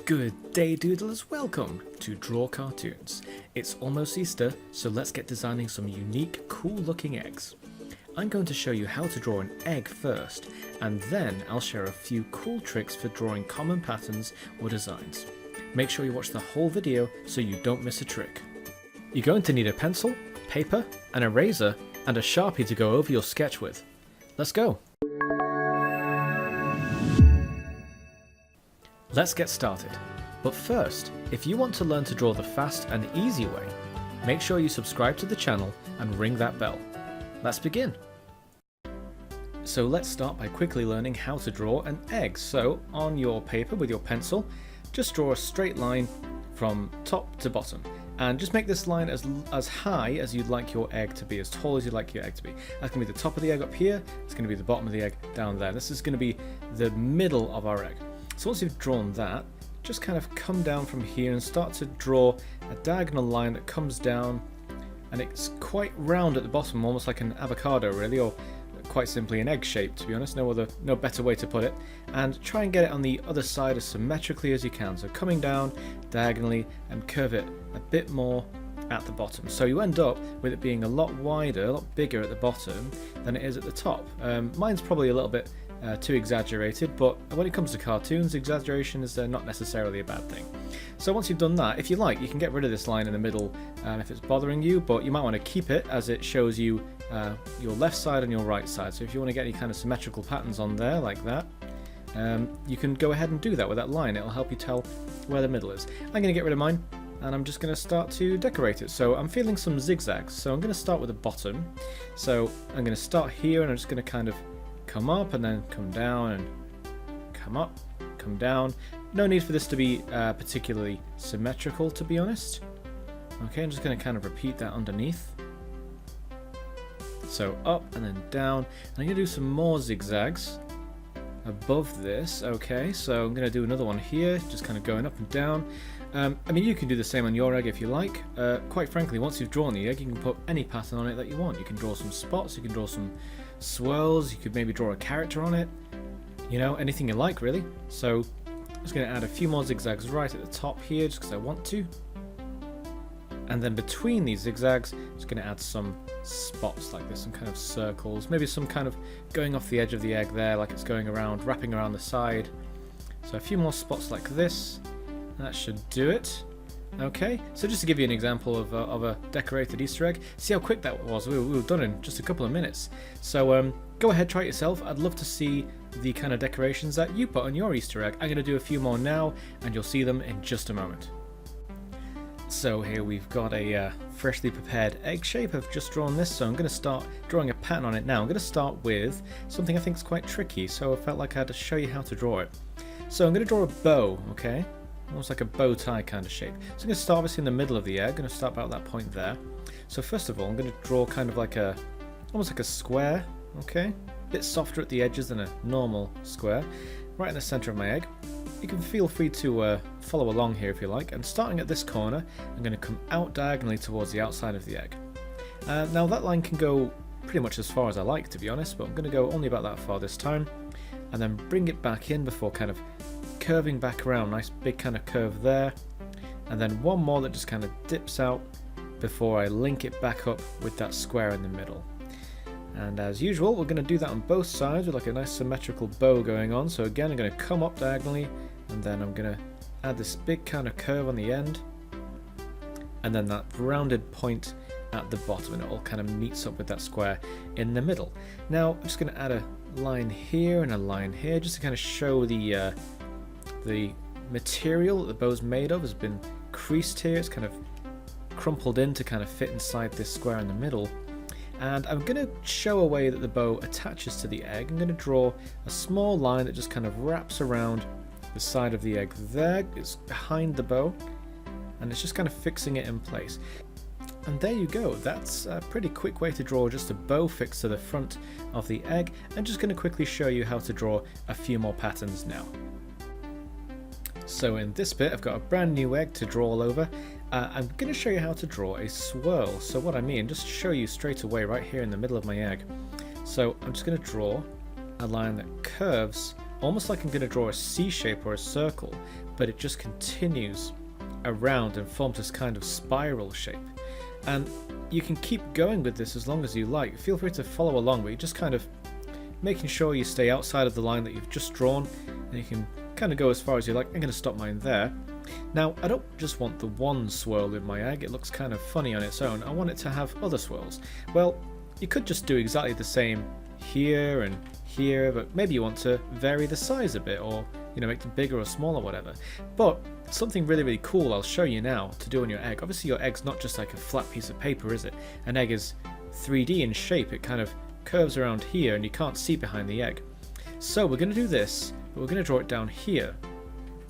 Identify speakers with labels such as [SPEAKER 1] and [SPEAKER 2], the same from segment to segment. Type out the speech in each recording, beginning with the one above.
[SPEAKER 1] Good day, doodlers. Welcome to Draw Cartoons. It's almost Easter, so let's get designing some unique, cool looking eggs. I'm going to show you how to draw an egg first, and then I'll share a few cool tricks for drawing common patterns or designs. Make sure you watch the whole video so you don't miss a trick. You're going to need a pencil, paper, an eraser, and a Sharpie to go over your sketch with. Let's go! Let's get started. But first, if you want to learn to draw the fast and easy way, make sure you subscribe to the channel and ring that bell. Let's begin. So let's start by quickly learning how to draw an egg. So on your paper with your pencil, just draw a straight line from top to bottom. And just make this line as high as you'd like your egg to be, as tall as you'd like your egg to be. That's going to be the top of the egg up here, it's going to be the bottom of the egg down there. This is going to be the middle of our egg. So once you've drawn that, just kind of come down from here and start to draw a diagonal line that comes down, and it's quite round at the bottom, almost like an avocado really, or quite simply an egg shape, to be honest, no better way to put it. And try and get it on the other side as symmetrically as you can, so coming down diagonally and curve it a bit more at the bottom. So you end up with it being a lot wider, a lot bigger at the bottom than it is at the top. Mine's probably a little bit too exaggerated, but when it comes to cartoons, exaggeration is not necessarily a bad thing. So once you've done that, if you like, you can get rid of this line in the middle if it's bothering you, but you might want to keep it as it shows you your left side and your right side. So if you want to get any kind of symmetrical patterns on there like that, you can go ahead and do that with that line. It'll help you tell where the middle is. I'm going to get rid of mine, and I'm just going to start to decorate it. So I'm feeling some zigzags, so I'm going to start with the bottom. So I'm going to start here, and I'm just going to kind of come up and then come down and come up, come down. No need for this to be particularly symmetrical, to be honest. Okay, I'm just going to kind of repeat that underneath. So up and then down. And I'm going to do some more zigzags above this. Okay, so I'm going to do another one here, just kind of going up and down. I mean, you can do the same on your egg if you like. Quite frankly, once you've drawn the egg, you can put any pattern on it that you want. You can draw some spots, you can draw some swirls, you could maybe draw a character on it, you know, anything you like really. So I'm just going to add a few more zigzags right at the top here just because I want to, and then between these zigzags I'm just going to add some spots like this, some kind of circles, maybe some kind of going off the edge of the egg there, like it's going around, wrapping around the side. So a few more spots like this, that should do it. Okay, so just to give you an example of a decorated Easter egg, see how quick that was. We were done in just a couple of minutes. So go ahead, try it yourself. I'd love to see the kind of decorations that you put on your Easter egg. I'm going to do a few more now, and you'll see them in just a moment. So here we've got a freshly prepared egg shape. I've just drawn this, so I'm going to start drawing a pattern on it now. I'm going to start with something I think is quite tricky, so I felt like I had to show you how to draw it. So I'm going to draw a bow, okay? Almost like a bow tie kind of shape. So I'm going to start obviously in the middle of the egg. I'm going to start about that point there. So first of all, I'm going to draw kind of like almost like a square, okay? A bit softer at the edges than a normal square, right in the center of my egg. You can feel free to follow along here if you like. And starting at this corner, I'm going to come out diagonally towards the outside of the egg. Now that line can go pretty much as far as I like, to be honest, but I'm going to go only about that far this time, and then bring it back in before kind of curving back around. Nice big kind of curve there, and then one more that just kind of dips out before I link it back up with that square in the middle. And as usual, we're going to do that on both sides with like a nice symmetrical bow going on. So again, I'm going to come up diagonally, and then I'm going to add this big kind of curve on the end, and then that rounded point at the bottom, and it all kind of meets up with that square in the middle. Now I'm just going to add a line here and a line here just to kind of show the material that the bow's made of has been creased here. It's kind of crumpled in to kind of fit inside this square in the middle. And I'm going to show a way that the bow attaches to the egg. I'm going to draw a small line that just kind of wraps around the side of the egg there. It's behind the bow, and it's just kind of fixing it in place. And there you go. That's a pretty quick way to draw just a bow fixed to the front of the egg. I'm just going to quickly show you how to draw a few more patterns now. So in this bit, I've got a brand new egg to draw all over. I'm going to show you how to draw a swirl. So what I mean, just to show you straight away right here in the middle of my egg. So I'm just going to draw a line that curves almost like I'm going to draw a C shape or a circle, but it just continues around and forms this kind of spiral shape. And you can keep going with this as long as you like. Feel free to follow along, but you're just kind of making sure you stay outside of the line that you've just drawn, and you can kind of go as far as you like. I'm going to stop mine there. Now, I don't just want the one swirl in my egg, it looks kind of funny on its own. I want it to have other swirls. Well, you could just do exactly the same here and here, but maybe you want to vary the size a bit, or make them bigger or smaller, whatever. But something really, really cool I'll show you now to do on your egg. Obviously your egg's not just like a flat piece of paper, is it? An egg is 3D in shape. It kind of curves around here and you can't see behind the egg. So we're going to do this, but we're going to draw it down here.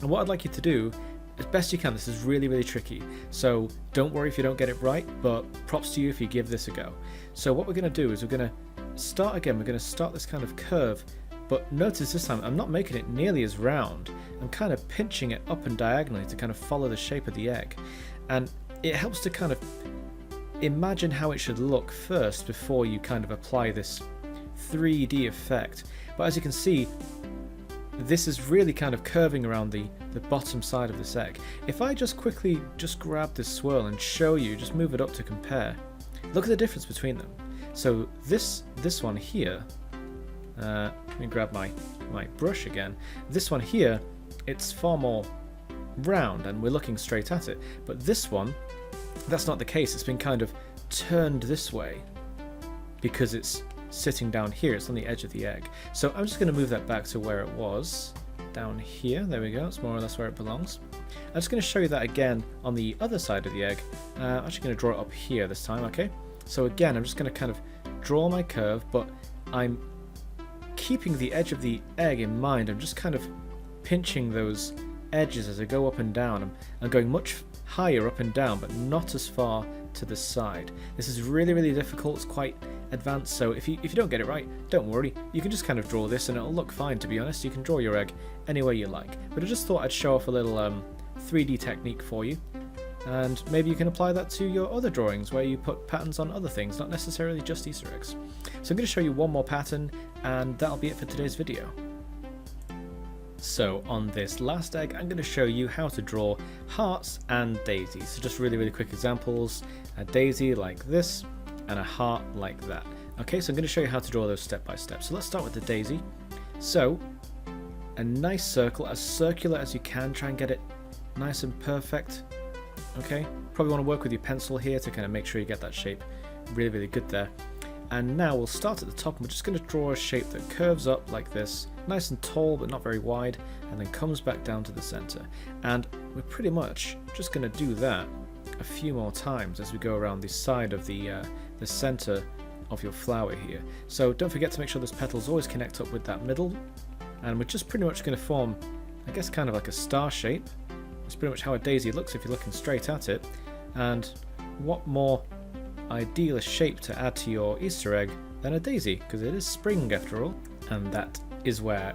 [SPEAKER 1] And what I'd like you to do, as best you can, this is really, really tricky, so don't worry if you don't get it right, but props to you if you give this a go. So what we're going to do is we're going to start again. We're going to start this kind of curve, but notice this time I'm not making it nearly as round. I'm kind of pinching it up and diagonally to kind of follow the shape of the egg, and it helps to kind of imagine how it should look first before you kind of apply this 3D effect. But as you can see, this is really kind of curving around the bottom side of this egg. If I just quickly grab this swirl and show you, just move it up to compare, look at the difference between them. So this one here, let me grab my brush again. This one here, it's far more round and we're looking straight at it. But this one, that's not the case. It's been kind of turned this way because it's sitting down here. It's on the edge of the egg. So I'm just going to move that back to where it was, down here. There we go. It's more or less where it belongs. I'm just going to show you that again on the other side of the egg. I'm actually going to draw it up here this time, okay? So again, I'm just going to kind of draw my curve, but I'm keeping the edge of the egg in mind. I'm just kind of pinching those edges as I go up and down. I'm going much higher up and down, but not as far to the side. This is really, really difficult. It's quite advanced, so if you don't get it right, don't worry. You can just kind of draw this and it'll look fine, to be honest. You can draw your egg any way you like. But I just thought I'd show off a little 3D technique for you, and maybe you can apply that to your other drawings where you put patterns on other things, not necessarily just Easter eggs. So I'm going to show you one more pattern, and that'll be it for today's video. So on this last egg, I'm going to show you how to draw hearts and daisies. So just really, really quick examples. A daisy like this and a heart like that. Okay, so I'm going to show you how to draw those step by step. So let's start with the daisy. So a nice circle, as circular as you can. Try and get it nice and perfect. Okay, probably want to work with your pencil here to kind of make sure you get that shape really, really good there. And now we'll start at the top, and we're just going to draw a shape that curves up like this, nice and tall but not very wide, and then comes back down to the center. And we're pretty much just going to do that a few more times as we go around the side of the center of your flower here. So don't forget to make sure those petals always connect up with that middle, and we're just pretty much going to form, I guess, kind of like a star shape. It's pretty much how a daisy looks if you're looking straight at it. And what more ideal shape to add to your Easter egg than a daisy, because it is spring after all, and that is where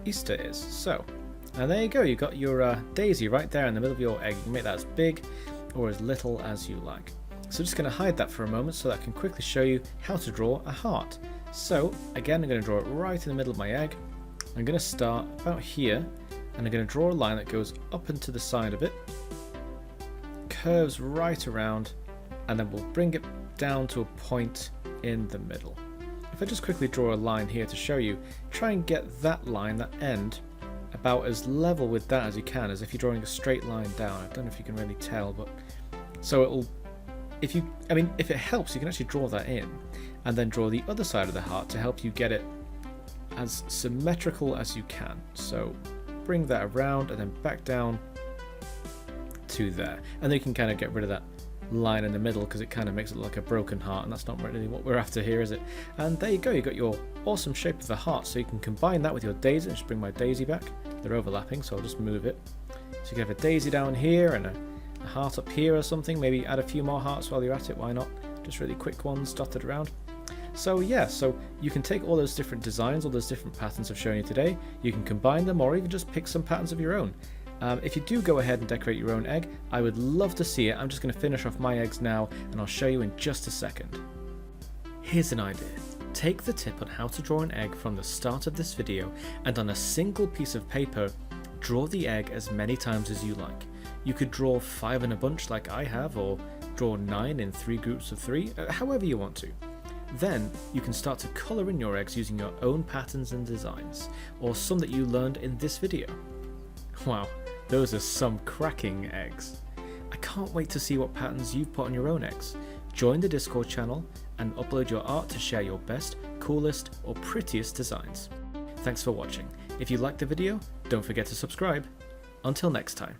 [SPEAKER 1] Easter is. So, and there you go, you got your daisy right there in the middle of your egg. You can make that as big or as little as you like. So I'm just going to hide that for a moment so that I can quickly show you how to draw a heart. So again, I'm going to draw it right in the middle of my egg. I'm going to start about here, and I'm going to draw a line that goes up and to the side of it, curves right around, and then we'll bring it down to a point in the middle. If I just quickly draw a line here to show you, try and get that line, that end, about as level with that as you can, as if you're drawing a straight line down. I don't know if you can really tell, but so it'll, if it helps, you can actually draw that in and then draw the other side of the heart to help you get it as symmetrical as you can. So bring that around and then back down to there, and then you can kind of get rid of that line in the middle because it kind of makes it look like a broken heart, and that's not really what we're after here, is it? And there you go, you got your awesome shape of the heart. So you can combine that with your daisy. Just bring my daisy back. They're overlapping, so I'll just move it. So you can have a daisy down here and a heart up here or something. Maybe add a few more hearts while you're at it, why not? Just really quick ones dotted around. So yeah, so you can take all those different designs, all those different patterns I've shown you today, you can combine them, or even just pick some patterns of your own. If you do go ahead and decorate your own egg, I would love to see it. I'm just going to finish off my eggs now, and I'll show you in just a second. Here's an idea. Take the tip on how to draw an egg from the start of this video, and on a single piece of paper, Draw the egg as many times as you like. You could draw 5 in a bunch like I have, or draw 9 in 3 groups of 3, however you want to. Then you can start to colour in your eggs using your own patterns and designs, or some that you learned in this video. Wow, those are some cracking eggs. I can't wait to see what patterns you've put on your own eggs. Join the Discord channel and upload your art to share your best, coolest, or prettiest designs. Thanks for watching. If you liked the video, don't forget to subscribe. Until next time.